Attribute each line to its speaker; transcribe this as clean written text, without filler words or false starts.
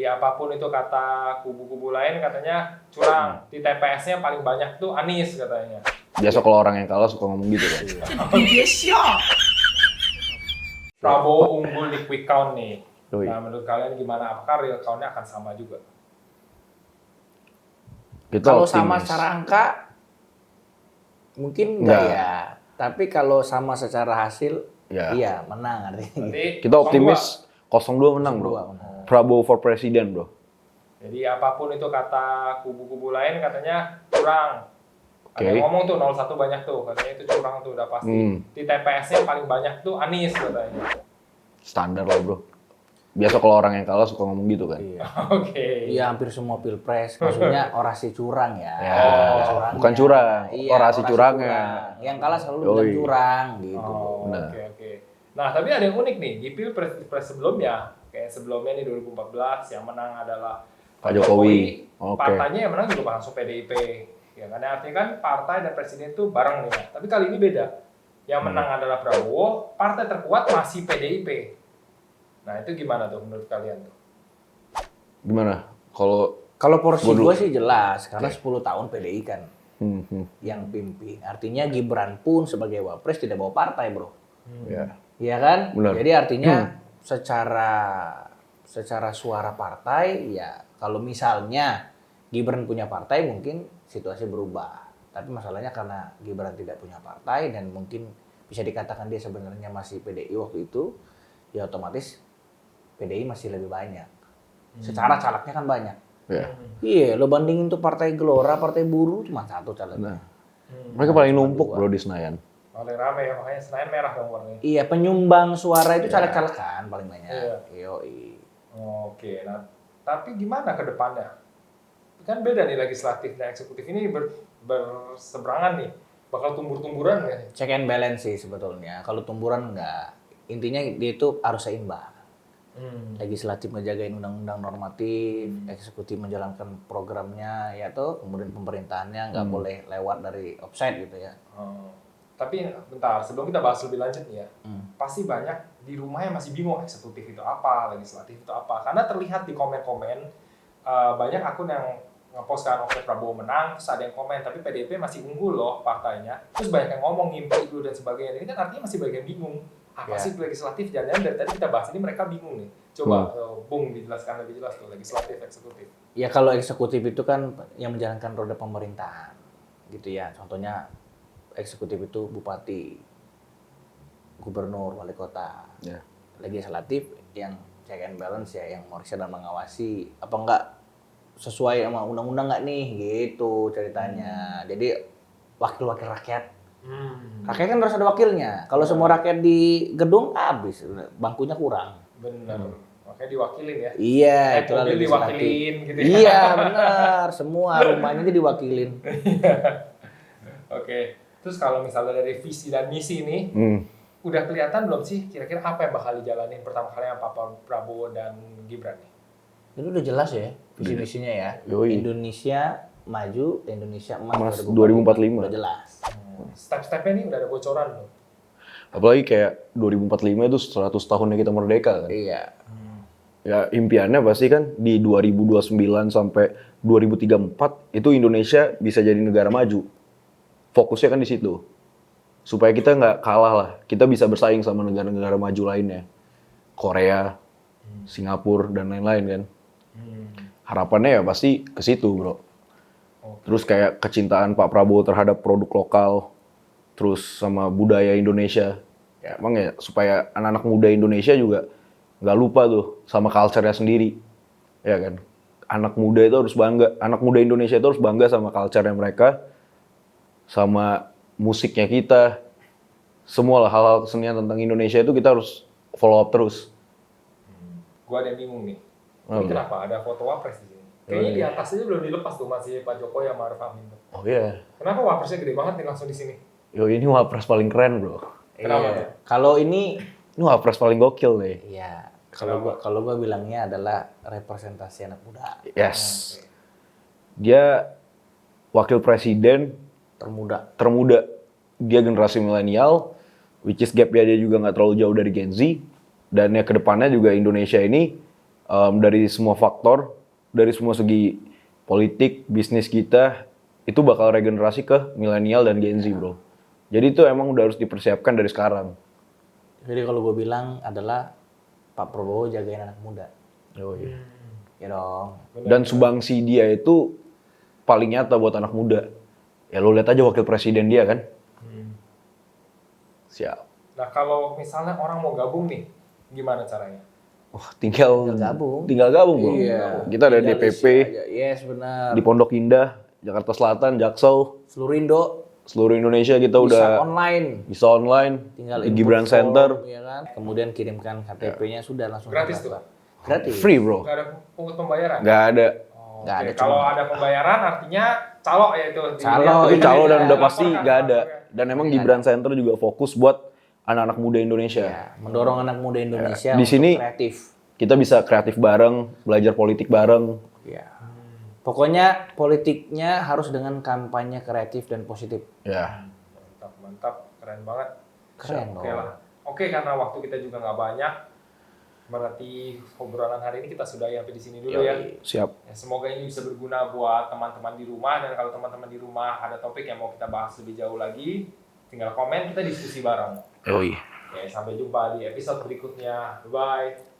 Speaker 1: Jadi apapun itu kata kubu-kubu lain katanya curang. Di TPS-nya paling banyak tuh Anies katanya.
Speaker 2: Biasa kalau orang yang kalah suka ngomong gitu kan.
Speaker 1: Prabowo unggul di quick count nih.
Speaker 2: Yoi.
Speaker 1: Nah menurut kalian gimana? Apakah real count-nya akan sama juga?
Speaker 2: Kita
Speaker 3: Kalau
Speaker 2: optimis.
Speaker 3: sama secara angka mungkin enggak ya. Tapi kalau sama secara hasil
Speaker 2: Ya.
Speaker 3: iya menang artinya.
Speaker 1: Berarti
Speaker 2: Kita optimis 0-2 menang, bro.
Speaker 3: 0-2 menang.
Speaker 2: Prabowo for President, bro.
Speaker 1: Jadi apapun itu kata kubu-kubu lain katanya curang. Ada
Speaker 2: Oke.
Speaker 1: yang ngomong tuh 01 banyak tuh, katanya itu curang tuh udah pasti. Di TPS-nya paling banyak tuh Anies katanya.
Speaker 2: Standar lah, bro. Biasa kalau orang yang kalah suka ngomong gitu kan.
Speaker 3: Iya.
Speaker 1: Oke.
Speaker 3: Iya hampir semua pilpres, maksudnya orasi curang ya.
Speaker 2: Ya,
Speaker 3: Curangnya.
Speaker 2: bukan curang,
Speaker 3: Iya,
Speaker 2: orasi curangnya.
Speaker 3: curang. Yang kalah selalu
Speaker 2: Yoi.
Speaker 3: bilang curang gitu.
Speaker 1: Oh,
Speaker 2: Nah.
Speaker 1: oke. Nah, tapi ada yang unik nih, di pilpres sebelumnya, kayak sebelumnya nih 2014 yang menang adalah
Speaker 2: Pak Jokowi. Oke.
Speaker 1: Partainya yang menang juga langsung PDIP. Ya kan artinya kan partai dan presiden itu bareng nih. Ya. Tapi kali ini beda. Yang menang adalah Prabowo, partai terkuat masih PDIP. Nah, itu gimana tuh menurut kalian tuh?
Speaker 2: Gimana? Kalau
Speaker 3: Porsi
Speaker 2: Gua dulu.
Speaker 3: gue sih jelas, karena 10 tahun PDI kan yang pimpin. Artinya Gibran pun sebagai wapres tidak bawa partai, bro.
Speaker 2: ya.
Speaker 3: Iya kan?
Speaker 2: Benar.
Speaker 3: Jadi artinya secara suara partai ya kalau misalnya Gibran punya partai mungkin situasi berubah. Tapi masalahnya karena Gibran tidak punya partai dan mungkin bisa dikatakan dia sebenarnya masih PDI waktu itu, ya otomatis PDI masih lebih banyak. Secara calegnya kan banyak.
Speaker 2: Ya.
Speaker 3: Iya, lo bandingin tuh partai Gelora, partai Buruh cuma satu calegnya.
Speaker 2: Nah, mereka paling numpuk, bro, di Senayan.
Speaker 1: Paling rame ya, makanya Senayan merah dong warnanya.
Speaker 3: Iya, penyumbang suara itu caleg-caleg kan paling banyak.
Speaker 1: Iya.
Speaker 3: Yoi.
Speaker 1: Oke, nah tapi gimana ke depannya? Kan beda nih legislatif dan eksekutif ini berseberangan nih. Bakal tumbur-tumburan nggak nih?
Speaker 3: Check and balance sih sebetulnya. Kalau tumburan enggak. Intinya dia itu harus seimbang. Legislatif ngejagain undang-undang normatif, eksekutif menjalankan programnya, ya tuh, kemudian pemerintahannya nggak boleh lewat dari offside gitu ya.
Speaker 1: Tapi bentar, sebelum kita bahas lebih lanjut nih ya, pasti banyak di rumah yang masih bingung eksekutif itu apa, legislatif itu apa. Karena terlihat di komen-komen, banyak akun yang ngepost kan, oke Prabowo menang, terus ada yang komen, tapi PDIP masih unggul loh partainya. Terus banyak yang ngomong, ngimpi dulu dan sebagainya. Ini kan artinya masih bagian bingung. Apa sih legislatif? Jangan-jangan dari tadi kita bahas ini mereka bingung nih. Coba, Bung, dijelaskan lebih jelas tuh, legislatif, eksekutif.
Speaker 3: Ya kalau eksekutif itu kan yang menjalankan roda pemerintahan gitu ya. Contohnya eksekutif itu bupati, gubernur, wali kota.
Speaker 2: Ya.
Speaker 3: Legislatif yang check and balance ya, yang meriksa dan mengawasi apa enggak sesuai sama undang-undang nggak nih gitu ceritanya. Jadi wakil-wakil rakyat. Rakyat kan harus ada wakilnya. Kalau semua rakyat di gedung habis, bangkunya kurang.
Speaker 1: Bener. Makanya diwakilin ya.
Speaker 3: Iya,
Speaker 1: Naik
Speaker 3: itulah
Speaker 1: mobil
Speaker 3: legislatif.
Speaker 1: diwakilin gitu ya.
Speaker 3: Iya, benar. Semua rumahnya aja diwakilin.
Speaker 1: Oke. Terus kalau misalnya dari visi dan misi nih, udah kelihatan belum sih kira-kira apa yang bakal dijalanin pertama kali yang Pak Prabowo dan Gibran nih?
Speaker 3: Itu udah jelas ya visi misinya ya.
Speaker 2: Yoi.
Speaker 3: Indonesia maju, Indonesia emas
Speaker 2: 2045.
Speaker 3: udah jelas.
Speaker 1: Step-stepnya nih udah ada bocoran belum?
Speaker 2: Apalagi kayak 2045 itu 100 tahunnya kita merdeka kan.
Speaker 3: Iya.
Speaker 2: Ya impiannya pasti kan di 2029 sampai 2034 itu Indonesia bisa jadi negara maju. Fokusnya kan di situ. Supaya kita nggak kalah lah. Kita bisa bersaing sama negara-negara maju lainnya. Korea, Singapura, dan lain-lain kan. Harapannya ya pasti ke situ, bro. Terus kayak kecintaan Pak Prabowo terhadap produk lokal, terus sama budaya Indonesia. Ya, emang ya supaya anak-anak muda Indonesia juga nggak lupa tuh sama culture-nya sendiri. Ya kan? Anak muda itu harus bangga, anak muda Indonesia itu harus bangga sama culture-nya mereka, sama musiknya kita. Semua lah hal-hal kesenian tentang Indonesia itu kita harus follow up terus.
Speaker 1: Gua ada yang bingung nih.
Speaker 2: Oh,
Speaker 1: Ini kenapa ada foto wapres di sini? Kayaknya di atasnya belum dilepas tuh masih Pak Jokowi sama Maruf Amin tuh.
Speaker 2: Oh iya.
Speaker 1: Kenapa wapresnya gede banget nih langsung di sini?
Speaker 2: Yo ini wapres paling keren, bro.
Speaker 1: Kenapa
Speaker 3: Iya.
Speaker 1: tuh?
Speaker 3: Kalau ini
Speaker 2: Ini wapres paling gokil nih.
Speaker 3: iya, kalau gua bilangnya adalah representasi anak muda
Speaker 2: Yes. Dia wakil presiden
Speaker 3: termuda.
Speaker 2: termuda. Dia generasi milenial, which is gap dia juga nggak terlalu jauh dari Gen Z. Dan ya kedepannya juga Indonesia ini dari semua faktor, dari semua segi politik, bisnis kita, itu bakal regenerasi ke milenial dan Gen Z, bro. Jadi itu emang udah harus dipersiapkan dari sekarang.
Speaker 3: Jadi kalau gue bilang adalah Pak Prabowo jagain anak muda. Ya dong.
Speaker 2: Dan sumbangsi dia itu paling nyata buat anak muda. Ya lo lihat aja wakil presiden dia kan. Siap.
Speaker 1: Nah kalau misalnya orang mau gabung nih, gimana caranya?
Speaker 2: Wah, tinggal
Speaker 3: gabung.
Speaker 2: bro. Kita ada
Speaker 3: Tinggal
Speaker 2: DPP
Speaker 3: isi aja. Yes, benar.
Speaker 2: di Pondok Indah, Jakarta Selatan, Jaksel,
Speaker 3: Seluruh Indonesia
Speaker 2: kita
Speaker 3: bisa
Speaker 2: udah
Speaker 3: online.
Speaker 2: bisa online.
Speaker 3: Tinggal
Speaker 2: di
Speaker 3: input
Speaker 2: Gibran
Speaker 3: form,
Speaker 2: Center,
Speaker 3: ya kan? Kemudian kirimkan KTP-nya sudah langsung
Speaker 1: Gratis
Speaker 3: terdaftar.
Speaker 1: tuh?
Speaker 3: Gratis.
Speaker 2: free bro.
Speaker 1: Nggak ada pungut pembayaran?
Speaker 2: Nggak ada.
Speaker 1: Oh,
Speaker 3: Nggak
Speaker 1: oke.
Speaker 3: ada,
Speaker 1: Kalau
Speaker 3: cuma-
Speaker 1: ada pembayaran artinya calo ya itu.
Speaker 3: Calo,
Speaker 2: Itu
Speaker 3: iya,
Speaker 2: calo dan
Speaker 3: iya.
Speaker 2: udah pasti
Speaker 1: Laporkan,
Speaker 2: nggak ada.
Speaker 1: laporkan.
Speaker 2: Dan emang Gibran Center juga fokus buat anak-anak muda Indonesia.
Speaker 3: Ya, mendorong anak muda Indonesia
Speaker 2: Di
Speaker 3: untuk
Speaker 2: sini-
Speaker 3: kreatif.
Speaker 2: Kita bisa kreatif bareng, belajar politik bareng.
Speaker 3: Ya. Pokoknya politiknya harus dengan kampanye kreatif dan positif.
Speaker 2: Ya.
Speaker 1: Mantap, keren banget.
Speaker 3: Keren
Speaker 1: Oke
Speaker 3: dong.
Speaker 1: lah. Oke, karena waktu kita juga nggak banyak, berarti obrolan hari ini kita sudahi sampai di sini dulu ya.
Speaker 2: Siap.
Speaker 1: Ya, semoga ini bisa berguna buat teman-teman di rumah, dan kalau teman-teman di rumah ada topik yang mau kita bahas lebih jauh lagi, tinggal komen, kita diskusi bareng.
Speaker 2: Yoi.
Speaker 1: Oke, sampai jumpa di episode berikutnya. Bye.